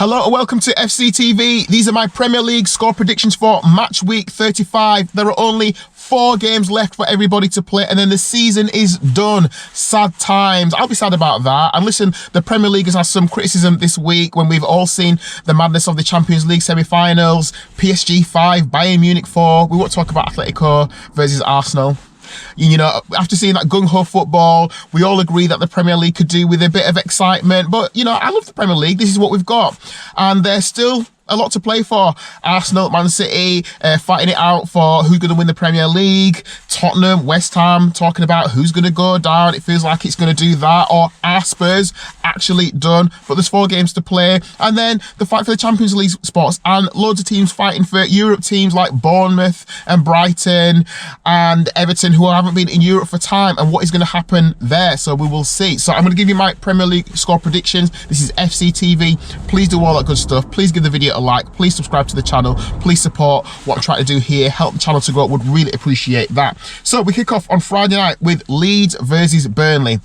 Hello and welcome to FCTV. These are my Premier League score predictions for match week 35. There are only 4 games left for everybody to play and then the season is done. Sad times. I'll be sad about that. And listen, the Premier League has had some criticism this week when we've all seen the madness of the Champions League semi-finals. PSG 5, Bayern Munich 4. We won't talk about Atletico versus Arsenal. You know, after seeing that gung-ho football, we all agree that the Premier League could do with a bit of excitement. But, you know, I love the Premier League. This is what we've got. And there's still a lot to play for. Arsenal, Man City, fighting it out for who's going to win the Premier League. Tottenham, West Ham, talking about who's going to go down. It feels like it's going to do that. Or are Spurs actually done? But there's 4 games to play. And then the fight for the Champions League spots. And loads of teams fighting for Europe, teams like Bournemouth and Brighton and Everton, who haven't been in Europe for time. And what is going to happen there? So we will see. So I'm going to give you my Premier League score predictions. This is FCTV. Please do all that good stuff. Please give the video a like, please subscribe to the channel, please support what I'm trying to do here, help the channel to grow, would really appreciate that. So we kick off on Friday night with Leeds versus Burnley.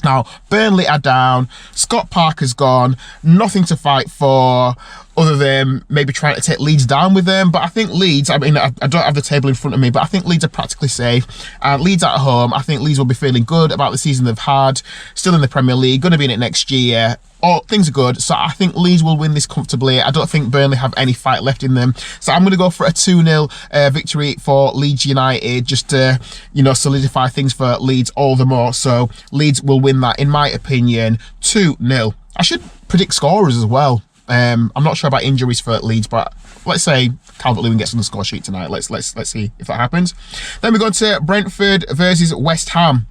Now, Burnley are down, Scott Parker's gone, nothing to fight for other than maybe trying to take Leeds down with them. But I think Leeds, I mean, I don't have the table in front of me, but I think Leeds are practically safe. And Leeds at home, I think Leeds will be feeling good about the season they've had, still in the Premier League, going to be in it next year. Oh, things are good. So I think Leeds will win this comfortably. I don't think Burnley have any fight left in them. So I'm going to go for a 2-0 victory for Leeds United, just to, you know, solidify things for Leeds all the more. So Leeds will win that, in my opinion, 2-0. I should predict scorers as well. I'm not sure about injuries for Leeds, but let's say Calvert-Lewin gets on the score sheet tonight. Let's see if that happens. Then we go to Brentford versus West Ham.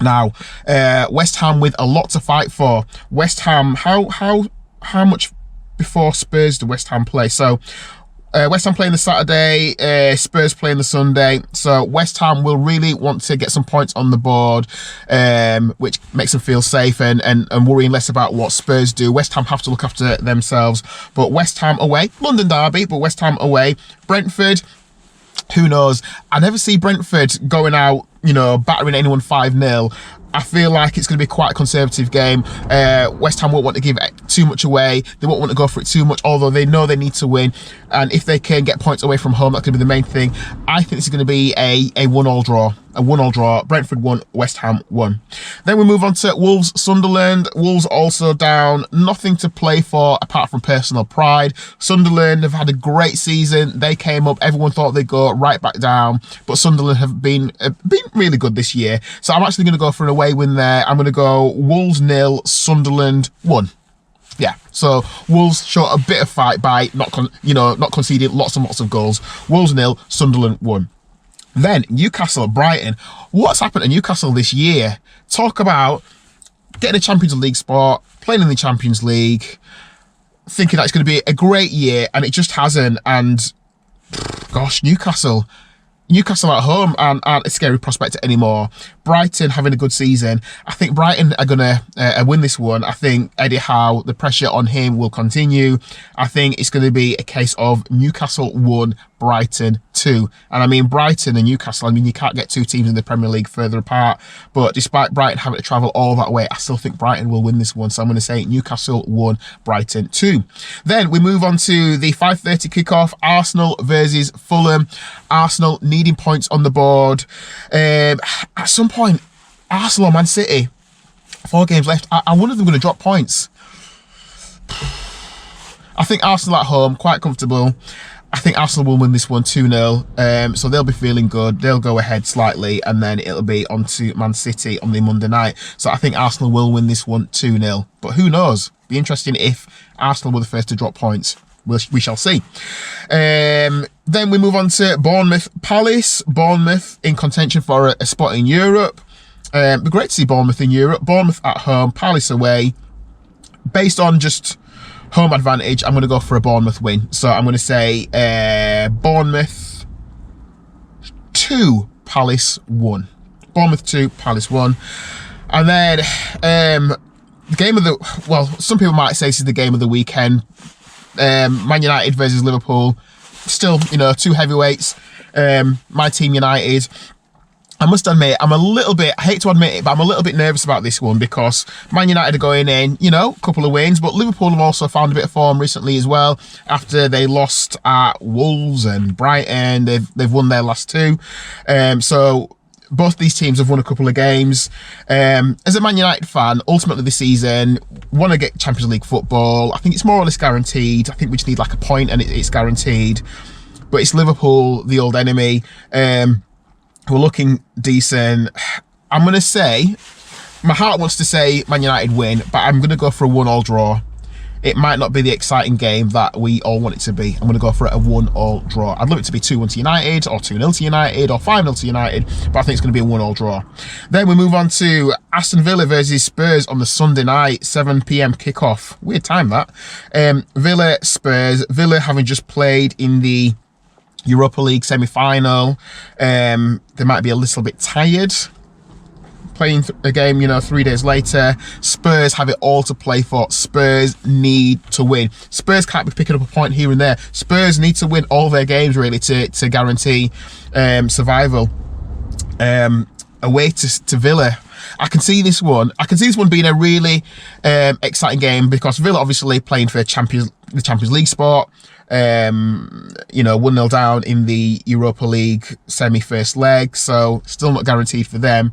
Now, West Ham with a lot to fight for. West Ham, how much before Spurs do West Ham play? So West Ham playing the Saturday, Spurs playing the Sunday. So West Ham will really want to get some points on the board, which makes them feel safe and worrying less about what Spurs do. West Ham have to look after themselves. But West Ham away, London derby, but West Ham away. Brentford, who knows? I never see Brentford going out, you know, battering anyone 5-0. I feel like it's going to be quite a conservative game. West Ham won't want to give too much away. They won't want to go for it too much, although they know they need to win. And if they can get points away from home, that's going to be the main thing. I think this is going to be a 1-1 draw. A 1-1 draw. Brentford 1, West Ham 1. Then we move on to Wolves Sunderland. Wolves also down. Nothing to play for apart from personal pride. Sunderland have had a great season. They came up. Everyone thought they'd go right back down. But Sunderland have been really good this year. So I'm actually going to go for an away win there. I'm going to go Wolves 0, Sunderland 1. Yeah, so Wolves show a bit of fight by not conceding lots and lots of goals. Wolves 0, Sunderland 1. Then Newcastle, Brighton. What's happened to Newcastle this year? Talk about getting a Champions League spot, playing in the Champions League, thinking that it's going to be a great year, and it just hasn't. And gosh, Newcastle at home aren't a scary prospect anymore. Brighton having a good season. I think Brighton are going to win this one. I think Eddie Howe, the pressure on him will continue. I think it's going to be a case of Newcastle 1, Brighton 2. And I mean, Brighton and Newcastle, I mean, you can't get 2 teams in the Premier League further apart. But despite Brighton having to travel all that way, I still think Brighton will win this one. So I'm going to say Newcastle 1, Brighton 2. Then we move on to the 5:30 kickoff, Arsenal versus Fulham. Arsenal needing points on the board. At some point, Arsenal, Man City, 4 games left. I wonder if they're going to drop points. I think Arsenal at home, quite comfortable. I think Arsenal will win this one 2-0. So they'll be feeling good. They'll go ahead slightly, and then it'll be on to Man City on the Monday night. So I think Arsenal will win this one 2-0. But who knows? Be interesting if Arsenal were the first to drop points. We shall see. Then we move on to Bournemouth Palace. Bournemouth in contention for a spot in Europe. It'd be great to see Bournemouth in Europe. Bournemouth at home, Palace away. Based on just home advantage, I'm going to go for a Bournemouth win. So I'm going to say Bournemouth 2, Palace 1. Bournemouth 2, Palace 1. And then the game of the, well, some people might say this is the game of the weekend. Man United versus Liverpool. Still, you know, 2 heavyweights. My team United. I must admit, I hate to admit it, but I'm a little bit nervous about this one because Man United are going in, you know, a couple of wins, but Liverpool have also found a bit of form recently as well. After they lost at Wolves and Brighton, they've won their last two. So both these teams have won a couple of games. As a Man United fan, ultimately this season, want to get Champions League football. I think it's more or less guaranteed. I think we just need like a point and it's guaranteed. But it's Liverpool, the old enemy. We're looking decent. I'm going to say, my heart wants to say Man United win, but I'm going to go for a 1-1 draw. It might not be the exciting game that we all want it to be. I'm going to go for a 1-1 draw. I'd love it to be 2-1 to United, or 2-0 to United, or 5-0 to United, but I think it's going to be a 1-1 draw. Then we move on to Aston Villa versus Spurs on the Sunday night, 7 PM kickoff. Weird time that. Villa, Spurs. Villa having just played in the Europa League semi-final. They might be a little bit tired playing a game, you know, 3 days later. Spurs have it all to play for. Spurs need to win. Spurs can't be picking up a point here and there. Spurs need to win all their games really to guarantee survival. Away to Villa. I can see this one being a really exciting game because Villa obviously playing for the Champions League spot. You know, 1-0 down in the Europa League semi-first leg, so still not guaranteed for them.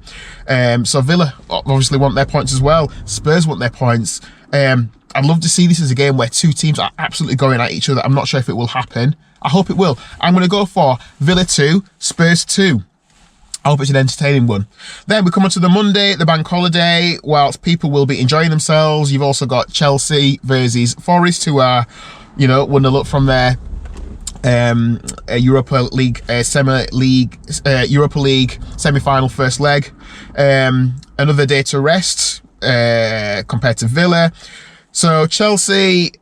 So Villa obviously want their points as well. Spurs want their points. I'd love to see this as a game where two teams are absolutely going at each other. I'm not sure if it will happen. I hope it will. I'm going to go for Villa 2, Spurs 2. I hope it's an entertaining one. Then we come on to the Monday, the bank holiday. Whilst people will be enjoying themselves, you've also got Chelsea versus Forest, who are, you know, 1-0 up from their Europa League semi-final first leg. Another day to rest compared to Villa. So Chelsea,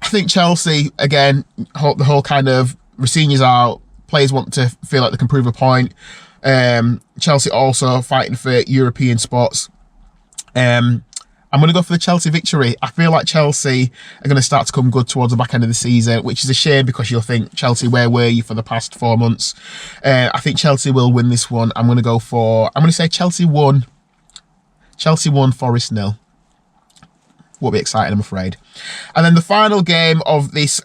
I think Chelsea again. The whole kind of Rafinha's out. Players want to feel like they can prove a point. Chelsea also fighting for European spots. I'm going to go for the Chelsea victory. I feel like Chelsea are going to start to come good towards the back end of the season, which is a shame because you'll think, Chelsea, where were you for the past 4 months? I think Chelsea will win this one. I'm going to say Chelsea 1. Chelsea 1, Forest 0. Won't be exciting, I'm afraid. And then the final game of this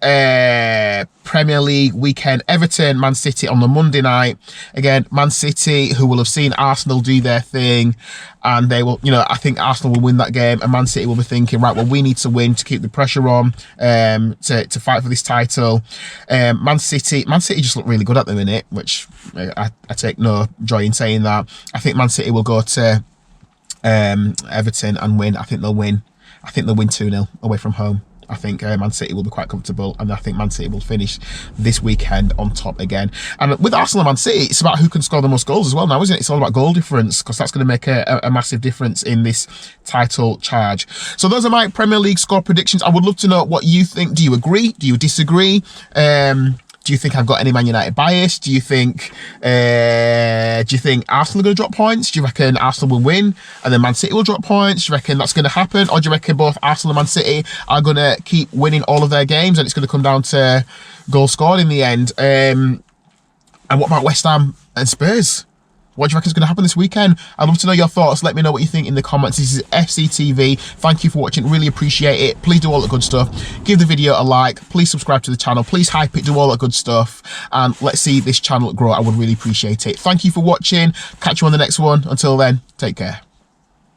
Premier League weekend, Everton, Man City on the Monday night. Again, Man City, who will have seen Arsenal do their thing, and they will, you know, I think Arsenal will win that game, and Man City will be thinking, right, well, we need to win to keep the pressure on, to fight for this title. Man City just look really good at the minute, which I take no joy in saying that. I think Man City will go to Everton and win. I think they'll win 2-0 away from home. I think Man City will be quite comfortable, and I think Man City will finish this weekend on top again. And with Arsenal and Man City, it's about who can score the most goals as well now, isn't it? It's all about goal difference, because that's going to make a massive difference in this title charge. So those are my Premier League score predictions. I would love to know what you think. Do you agree? Do you disagree? Do you think I've got any Man United bias? Do you think Arsenal are going to drop points? Do you reckon Arsenal will win and then Man City will drop points? Do you reckon that's going to happen? Or do you reckon both Arsenal and Man City are going to keep winning all of their games and it's going to come down to goals scored in the end? And what about West Ham and Spurs? What do you reckon is going to happen this weekend? I'd love to know your thoughts. Let me know what you think in the comments. This is FCTV. Thank you for watching. Really appreciate it. Please do all the good stuff. Give the video a like. Please subscribe to the channel. Please hype it. Do all that good stuff. And let's see this channel grow. I would really appreciate it. Thank you for watching. Catch you on the next one. Until then, take care.